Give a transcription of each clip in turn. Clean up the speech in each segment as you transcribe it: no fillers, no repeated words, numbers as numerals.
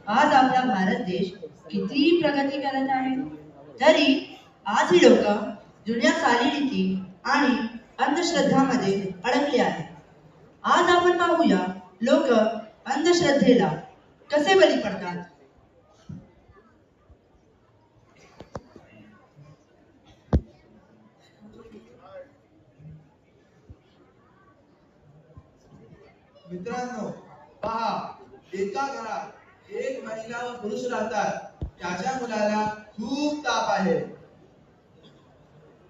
आज आपला भारत देश किती प्रगती करत आहे, तरी आज ही लोक जुन्या चालीरीती आणि अंधश्रद्धामध्ये अडकले आहेत. आज आपण पाहूया लोक अंधश्रद्धेला कसे बळी पडतात. मित्रांनो, पहा, एका घरात एक महिला व पुरुष राहतात. त्याच्या मुलाला खूप ताप आहे.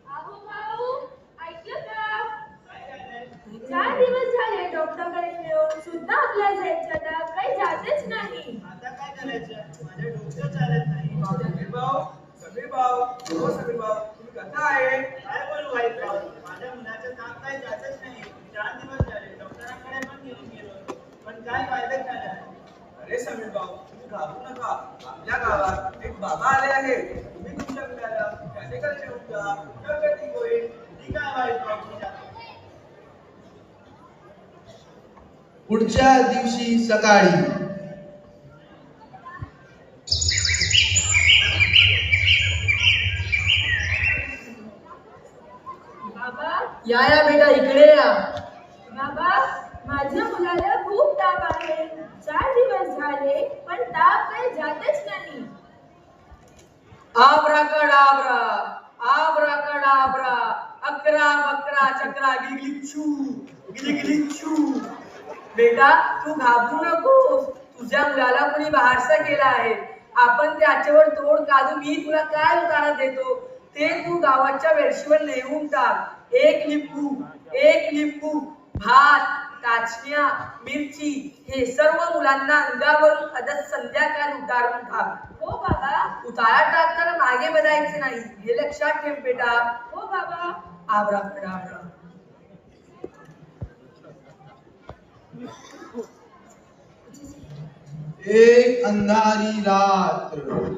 अहो भाऊ, ऐकलं का? 4 दिवस झाले डॉक्टरकडे येऊन सुद्धा आपल्या जायच्या ताप काही जातच नाही. आता काय करायचं? माझं डोकं चालत नाही. समीर भाऊ, हो समीर भाऊ, तुम्ही कसा आहे? काय बोलू वाईट भाऊ, माझ्या मुलाचा ताप काही जातच नाही. 4 दिवस झाले डॉक्टरांकडे पण घेऊन गेलो, पण काय फायदा झाला? अरे समीर भाऊ, तुम्ही घाबरू नका. आपल्या गावात एक बाबा आले आहे. तुम्ही तुमच्या मुलाला त्याच्याकडे नेऊन जा. तर ठीक होईल. ठीक आहे वाईट भाऊ, मी जातो. पुढच्या दिवशी सकाळी बाबा, या बेटा, इकडे या. बाबा, माझ्या मुलाला खूप ताप आहे. 4 दिवस झाले पण ताप काही जातच नाही. आब्राकडाब्रा, आब्राकडाब्रा, अकरा बकरा चक्रा गिलिगिलिचू, गिलिगिलिचू. बेटा, तू घाबरू नकोस. तुझ्या मुलाला कोणी बाहेरचा केला आहे. आपण त्याच्यावर तोड काढून मी तुला काय उतारा देतो ते तू गावाच्या वेळशीवर लिहून टाक. एक लिंबू, भात, टाचण्या, मिरची हे सर्व मुलांना अंगावरून अदत संध्याकाळ उतारून टाक. हो बाबा. उतारा टाकताना मागे बघायचे नाही, हे लक्षात ठेव बेटा. हो बाबा. आब्राकडाब्रा. एक अंधारी रात्र.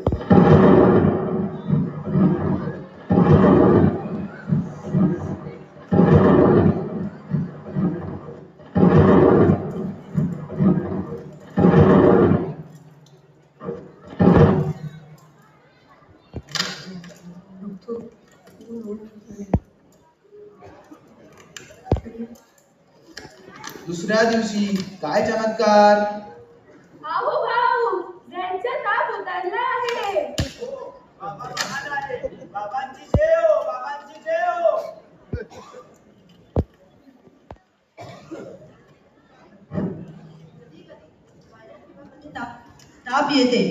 दुसऱ्या दिवशी काय चमत्कार. अहो भाऊ, ज्यांचा ताप उतरला आहे. बाबा महान आहे. बाबांची जय हो, बाबांची जय हो. ताप येते.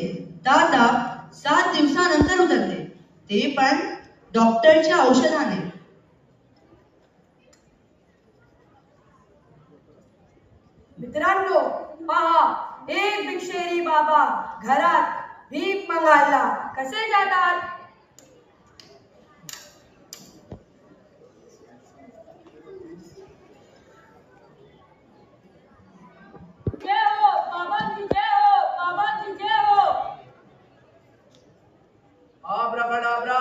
ताप 7 दिवसानंतर उतरते, ते पण डॉक्टरच्या औषधाने. मित्रांनो, पहा, एक भिक्षेरी बाबा घरात भीक मागायला कसे जातात. जय हो, बाबांची जय हो, बाबांची जय हो. आब्राकडाब्रा,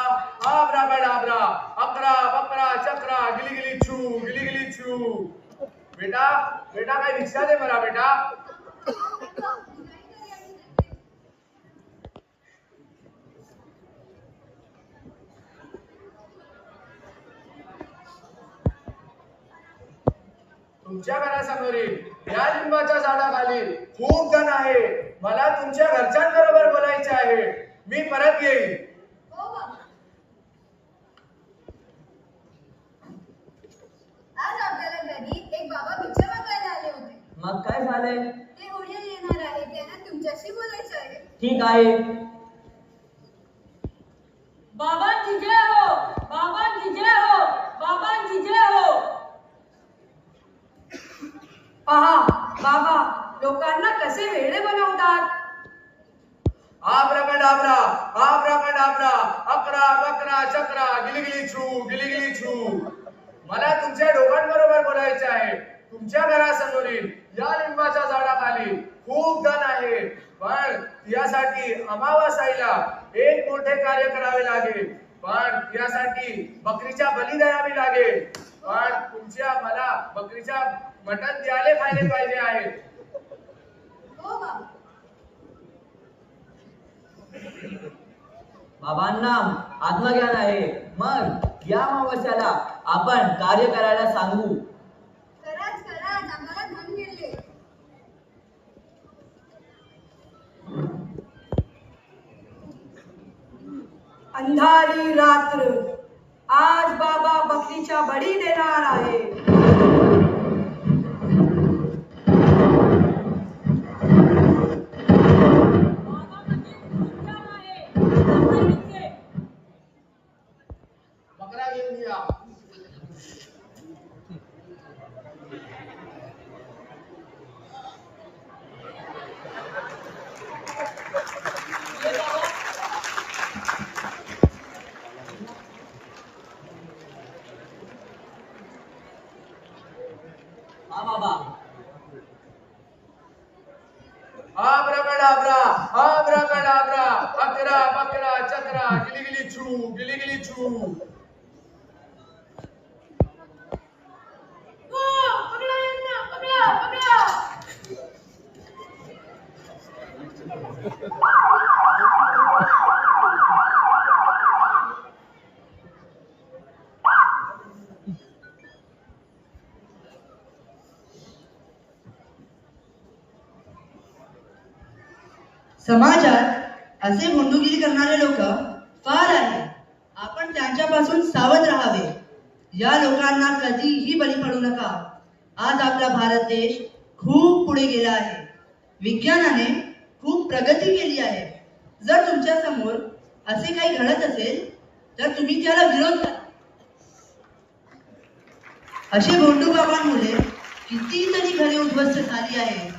आब्राकडाब्रा, अकरा बकरा चक्रा गिलिगिलिचू, गिलिगिलिचू. बेटा, बेटा काय रिक्षा दे मला बेटा. तुमच्या घरासमोरील या लिंबाच्या झाडाखाली खूप जण आहे. मला तुमच्या घरच्यांबरोबर बोलायचे आहे. मी परत येईल. हो बाबा. आज आपल्याला घरी एक बाबा भिक्षा मागायला आले होते. मग काय झालंय. ते उद्या येणार आहेत. त्यांना तुमच्याशी बोलायचं आहे. ठीक आहे. बाबांची जय हो, बाबांची जय हो, बाबांची जय हो. पहा, बाबा लोकांना कसे वेडे बनवतात. आब्राकडाब्रा, आब्राकडाब्रा, अकरा बकरा चक्रा गिलिगिलिचू, गिलिगिलिचू. मला तुमच्या दोघांबरोबर बोलायचे आहे. तुमच्या घरासमोरील या लिंबाच्या झाडाखाली खूप जण आहे, पण यासाठी अमावास्येला एक मोठे कार्य करावे लागेल. पण यासाठी बकरीच्या बली द्यावी लागेल. पण मला बकरीच्या मटण द्यायला खायला पाहिजे आहे. हो बाबा. बाबांना आत्मज्ञान आहे. मग या अमावस्याला आपण कार्य करायला सांगू. कराच कराच आम्हाला धन मिळले. अंधारी रात्र. आज बाबा बकरीच्या बळी देणार आहे. बकरा घेऊन या. हा बाबा. आब्राकडाब्रा आब्राकडाब्रा अकरा बकरा चक्रा गिलिगिली छू गिलिगिली छू. पकडा यांना, पकडा पकडा. समाजात असे भोंदूगिरी करणारे लोक फार आहेत. आपण त्यांच्यापासून सावध राहावे. या लोकांना कधीही बळी पडू नका. आज आपला भारत देश खूप पुढे गेला आहे. विज्ञानाने खूप प्रगती केली आहे. जर तुमच्या समोर असे काही घडत असेल तर तुम्ही त्याला विरोध करा. अशी भोंदू बाबांमुळे कितीतरी घरे उद्ध्वस्त झाली आहेत.